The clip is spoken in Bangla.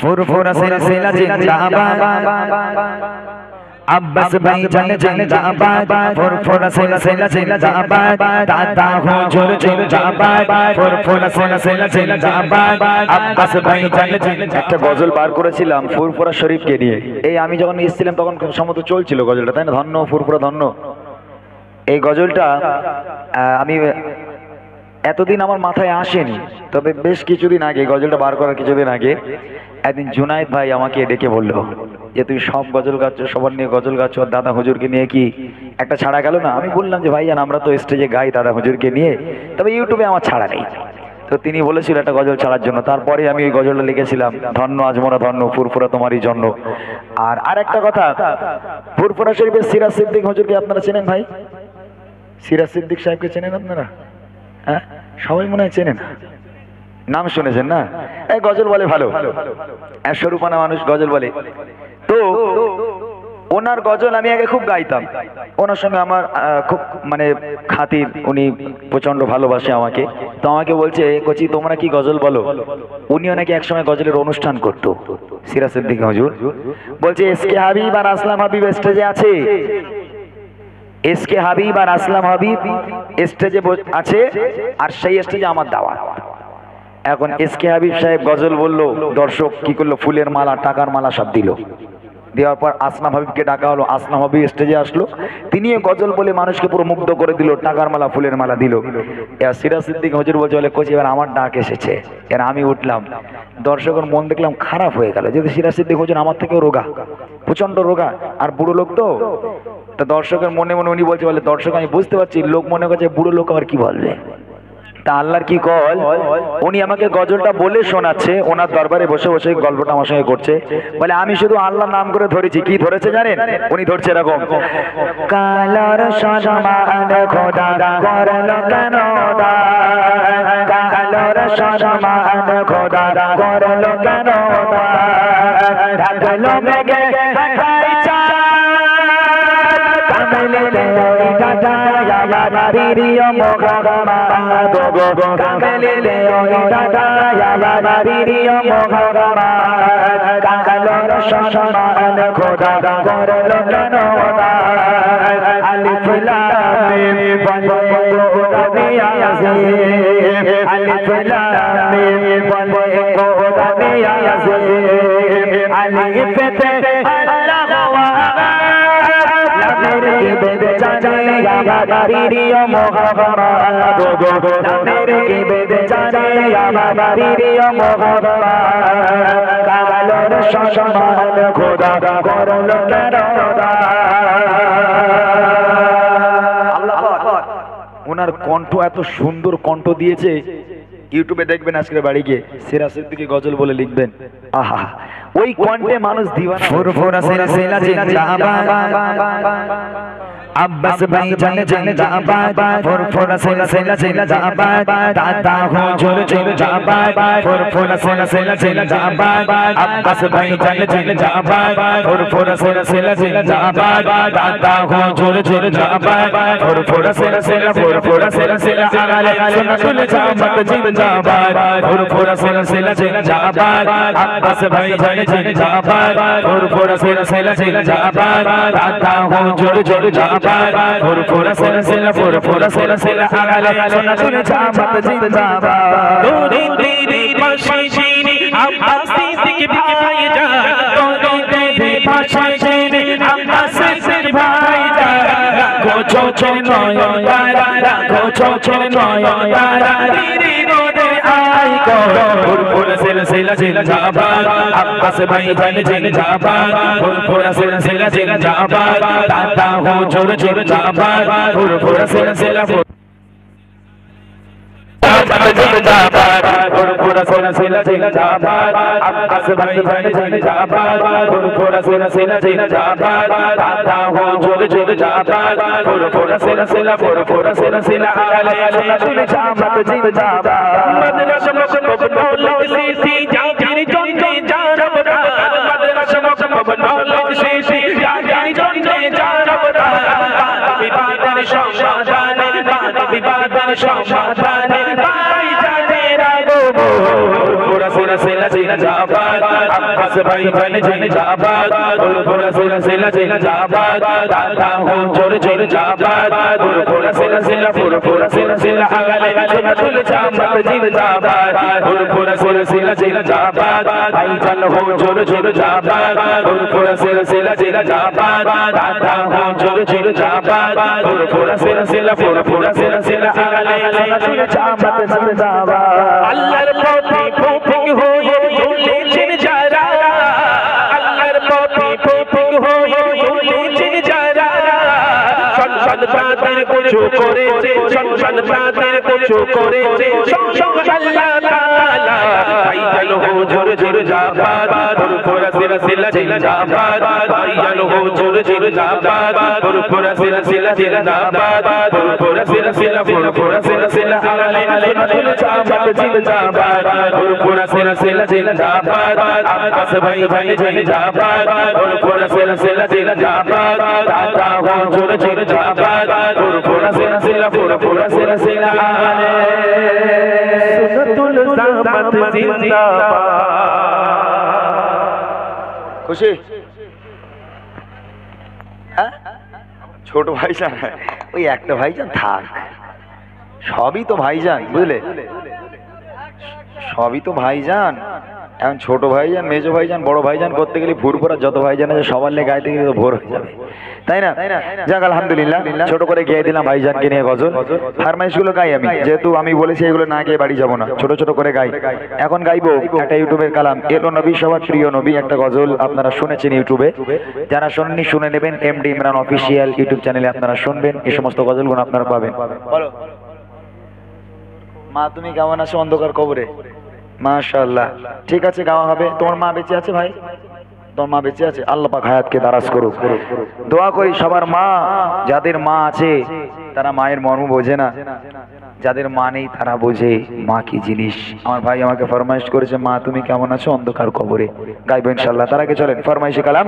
ফুরফুরা সিলসিলা জিন্দাবাদ আব্বাস ভাই জানে জিন্দাবাদ ফুরফুরা সিলসিলা জিন্দাবাদ দাদা হুজুর জিন্দাবাদ ফুরফুরা সিলসিলা জিন্দাবাদ আব্বাস ভাই জানে একটা গজল বার করেছিলাম ফুরফুরা শরীফকে নিয়ে। এই আমি যখন এসেছিলাম তখন সম্ভবত চলছিল গজলটা, তাই না? ধন্য ফুরফুরা ধন্য। এই গজলটা আমি এতদিন আমার মাথায় আসেনি, তবে বেশ কিছুদিন আগে গজলটা বার করার কিছুদিন আগে একদিন জুনায়েদ ভাই আমাকে ডেকে বললো যে তুই সব গজল গাচ্ছ, সবার নিয়ে গজল গাচ্ছ, দাদা হুজুরকে নিয়ে কি একটা ছাড়া গেল না? আমি বললাম যে ভাইজান আমরা তো স্টেজে গাই দাদা হুজুরকে নিয়ে, তবে ইউটিউবে আমার ছাড়া নেই। তো তিনি বলেছিল একটা গজল ছাড়ার জন্য, তারপরে আমি ওই গজলটা লিখেছিলাম ধন্য আজমরা ধন্য ফুরফুরা তোমারই জন্য। আর একটা কথা, ফুরফুরা শরীফের সিরাজ সিদ্দিক হুজুরকে আপনারা চেনেন ভাই? সিরাজ সিদ্দিক সাহেবকে চেনেন আপনারা? হ্যাঁ, সবাই মনে হয় চেনেন, নাম শুনেছেন না? এই গজল বলে ভালো, স্বরূপানা মানুষ গজল বলে। তো ওনার গজল আমি আগে খুব গাইতাম, ওনার সঙ্গে আমার খুব মানে খাতির, উনি প্রচন্ড ভালোবাসে আমাকে। তো আমাকে বলছে কচি তোমরা কি গজল বলো? উনিও নাকি একসময় গজলের অনুষ্ঠান করতো, সিরাজ সিদ্দিক হুজুর। বলছে এসকে হাবিব আর আসলাম হাবিব স্টেজে আছে, এসকে হাবিব আর আসলাম হাবিব স্টেজে আছে, আর সেই স্টেজে আমার দাওয়াত। এখন এসকে হাবিব সাহেব গজল বললো, দর্শক কি করলো, ফুলের মালা টাকার মালা সব দিল। দেওয়ার পর আসলাম হাবিবকে ডাকা হলো, আসলাম হাবিব স্টেজে আসলো, তিনিও গজল বলে মানুষকে পুরো মুগ্ধ করে দিল, টাকার মালা ফুলের মালা দিল। এবার সিরাজ সিদ্দিক হুজুর বলছে বলে কোচ এবার আমার ডাক এসেছে, এর আমি উঠলাম। দর্শকের মন দেখলাম খারাপ হয়ে গেল, যেহেতু সিরাজ সিদ্দিক হুজুর আমার থেকেও রোগা, প্রচন্ড রোগা, আর বুড়ো লোক তো। তা দর্শকের মনে মনে উনি বলছে বলে দর্শক আমি বুঝতে পারছি লোক মনে করছে বুড়ো লোক আবার কি বলবে। তা আল্লাহর কি কল, উনি আমাকে গজলটা বলে শোনাচ্ছে, ওনার দরবারে বসে বসে গল্পটা আমার সঙ্গে করছে। বলে আমি শুধু আল্লাহর নাম করে ধরেছি। কি ধরেছে জানেন? উনি ধরছে এরকম, কালার সম্মান খোদা করলো কেন দান, কালার সম্মান খোদা করলো কেন দান, ঢাকলো মেঘে ঢাকাই চাঁদ, কামেলে ওই দাদা প্রিয় মোহাম্মদ গো, কামেলে ওই দাদা প্রিয় মোহাম্মদ, কালার সম্মান খোদা করলো কেন দান, আলিফ লাম মিম বলে কোরআনে আছে, আলিফ লাম মিম বলে কোরআনে আছে, আলিফতে আল্লাহু লামের কি বেদ জানে প্রিয় মোহাম্মদ গো, লামের কি বেদ জানে প্রিয় মোহাম্মদ, কালার সম্মান খোদা করলো কেন দান। ওনার কণ্ঠ এত সুন্দর কণ্ঠ দিয়েছে, ইউটিউবে দেখবেন আজকে বাড়ি গিয়ে সিরাজ সিদ্দিকী গজল বলে লিখবেন, আহা ওই কণ্ঠে মানুষ দিওয়ানা। ফুরফুরা সিলসিলা জিন্দাবাদ আব্বাস ভাই জানে জিন্দাবাদ ফুরফুরা সিলসিলা জিন্দাবাদ দাদা হুজুর জিন্দাবাদ ফুরফুরা সিলসিলা জিন্দাবাদ আব্বাস ভাই জানে জিন্দাবাদ ফুরফুরা সিলসিলা জিন্দাবাদ দাদা হুজুর জিন্দাবাদ ফুরফুরা সিলসিলা আগালে সুন্নাতুল জামাত জিন্দাবাদ ফুরফুরা সিলসিলা জিন্দাবাদ আব্বাস ভাই জানে জিন্দাবাদ ফুরফুরা সিলসিলা জিন্দাবাদ দাদা হুজুর জিন্দাবাদ ফুরফুরা সিলসিলা আগালে সুন্নাতুল জামাত জিন্দাবাদ। দূরে তেরে পাশে যিনি আব্বাস সিদ্দিক ভাইজান, দূরে তেরে পাশে যিনি আব্বাস সিদ্দিক ভাইজান, রাখো চোখের নয়ন তারা, রাখো চোখের নয়ন তারা, ধীরে রোদে আই গো ফুরফুরা সিলসিলা জিন্দাবাদ আব্বাস ভাই জান জিন্দাবাদ ফুরফুরা সিলসিলা জিন্দাবাদ দাদা হুজুর জিন্দাবাদ ফুরফুরা সিলসিলা জিন্দাবাদ ফুরফুরা সিলসিলা জিন্দাবাদ আব্বাস ভাই জান জিন্দাবাদ ফুরফুরা সিলসিলা জিন্দাবাদ দাদা হুজুর জিন্দাবাদ ফুরফুরা সিলসিলা আলে সুন্নাতুল জামাত জিন্দাবাদ। মাদ্রাসা মুকতব নৌলত সিসি জাতির জন্যে জানব দান, মাদ্রাসা মুকতব নৌলত সিসি জাতির জন্যে জানব দান, বিবাদের সমাধানে বিবাদের সমাধানে ভাই জানে রাগো ফুরফুরা সিলসিলা जिंदाबाद अब्बास भाईजान जिंदाबाद फुरफुरा सिलसिला जिंदाबाद दाता हुजूर जिंदाबाद फुरफुरा सिलसिला अगले सुन्नतुल जमात जिंदाबाद फुरफुरा सिलसिला जिंदाबाद भाईजान हुजूर जिंदाबाद फुरफुरा सिलसिला जिंदाबाद दाता हुजूर जिंदाबाद फुरफुरा सिलसिला अगले सुन्नतुल जमात जिंदाबाद अल्लाहर पथে পথিক হয়ে চলেছেন যারা আল্লাহর পথে পথিক হয়ে চলেছেন যারা সন্তান তাদের কিছু করেছে সন্তান তাদের কিছু করেছে আল্লাহ তাআলা ভাইজান হুজুর জিন্দাবাদ ফুরফুরা সিলসিলা জিন্দাবাদ ভাইজান হুজুর জিন্দাবাদ ফুরফুরা সিলসিলা জিন্দাবাদ ফুরফুরা সিলসিলা আলে সুন্নাতুল জামাত জিন্দাবাদ ফুরফুরা সিলসিলা জিন্দাবাদ আব্বাস ভাইজান জিন্দাবাদ ফুরফুরা সিলসিলা জিন্দাবাদ দাতা হুজুর জিন্দাবাদ ফুরফুরা সিলসিলা আলে সুন্নাতুল জামাত জিন্দাবাদ খুশি হ্যাঁ ছোট ভাইজান ওই একটা ভাইজান থাক সবই তো ভাইজান বুঝলে সবই তো ভাইজান এখন ছোট ভাইজান মেজো ভাইজান বড় ভাইজান করতে গেলে ফুরফুরা যত ভাইজান আছে সবার লে গাইতে গেলে তো ভোর হয়ে যাবে তাই না যাক আলহামদুলিল্লাহ ছোট করে গেয়ে দিলাম ভাইজানকে নিয়ে গজল ফরমাইশগুলো গাই আমি যেহেতু আমি বলেছি এগুলো না গিয়ে বাড়ি যাবো না ছোট ছোট করে গাই এখন গাইবো একটা ইউটিউবের কালাম এলো নবী সবার প্রিয় নবী একটা গজল আপনারা শুনেছেন ইউটিউবে যারা শুনেননি শুনে নেবেন এমডি ইমরান অফিসিয়াল ইউটিউব চ্যানেলে আপনারা শুনবেন এই সমস্ত গজলগুলো আপনারা পাবেন বলো মা তুমি কেমন আছো অন্ধকার কবরে মাশাআল্লাহ ঠিক আছে গাওয়া হবে তোমার মা বেঁচে আছে ভাই তোমার মা বেঁচে আছে আল্লাহ পাক হায়াতকে দারাজ করুক দোয়া করি সবার মা যাদের মা আছে তারা মায়ের মর্ম বোঝে না যাদের মা নেই তারা বোঝে মা কি জিনিস আমার ভাই আমাকে ফরমাইশ করেছে মা তুমি কেমন আছো অন্ধকার কবরে গাইবো ইনশাআল্লাহ তার আগে চলেন ফরমাইশে কালাম